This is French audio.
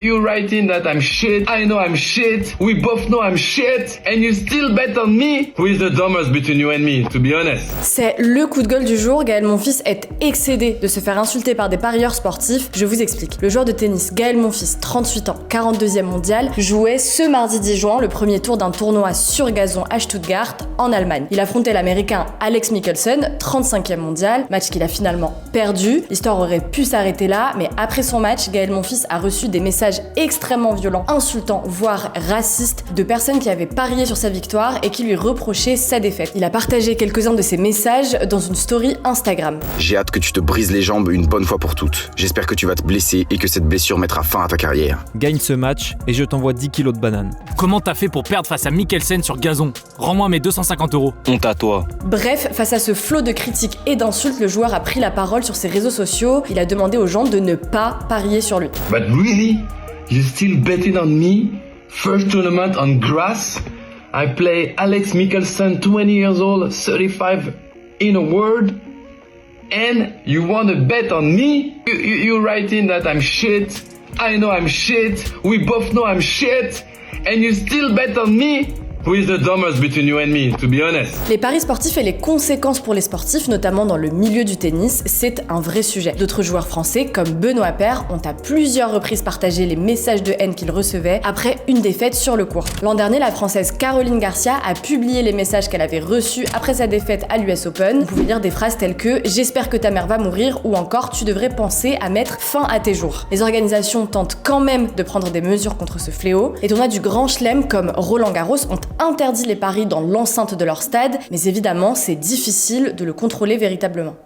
You writing that I'm shit, I know I'm shit, we both know I'm shit, and you still bet on me? Who is the dumbest between you and me, to be honest? C'est le coup de gueule du jour. Gaël Monfils est excédé de se faire insulter par des parieurs sportifs. Je vous explique. Le joueur de tennis Gaël Monfils, 38 ans, 42e mondial, jouait ce mardi 10 juin le premier tour d'un tournoi sur gazon à Stuttgart, en Allemagne. Il affrontait l'américain Alex Michelsen, 35e mondial, match qu'il a finalement perdu. L'histoire aurait pu s'arrêter là, mais après son match, Gaël Monfils a reçu des messages extrêmement violents, insultants, voire racistes, de personnes qui avaient parié sur sa victoire et qui lui reprochaient sa défaite. Il a partagé quelques-uns de ces messages dans une story Instagram. J'ai hâte que tu te brises les jambes une bonne fois pour toutes. J'espère que tu vas te blesser et que cette blessure mettra fin à ta carrière. Gagne ce match et je t'envoie 10 kilos de bananes. Comment t'as fait pour perdre face à Michelsen sur gazon? Rends-moi mes 250 €. Honte à toi. Bref, face à ce flot de critiques et d'insultes, le joueur a pris la parole sur ses réseaux sociaux. Il a demandé aux gens de ne pas parier sur lui. But really? You still betting on me? First tournament on grass? I play Alex Michelsen, 20 years old, 35 in a world, and you wanna bet on me? You writing that I'm shit, I know I'm shit, we both know I'm shit, and you still bet on me? Who is the dumbest between you and me, to be honest? Les paris sportifs et les conséquences pour les sportifs, notamment dans le milieu du tennis, c'est un vrai sujet. D'autres joueurs français, comme Benoît Paire, ont à plusieurs reprises partagé les messages de haine qu'ils recevaient après une défaite sur le court. L'an dernier, la Française Caroline Garcia a publié les messages qu'elle avait reçus après sa défaite à l'US Open. Vous pouvez lire des phrases telles que « J'espère que ta mère va mourir » ou encore « Tu devrais penser à mettre fin à tes jours ». Les organisations tentent quand même de prendre des mesures contre ce fléau. Les tournois du Grand Chelem comme Roland Garros ont interdit les paris dans l'enceinte de leur stade, mais évidemment, c'est difficile de le contrôler véritablement.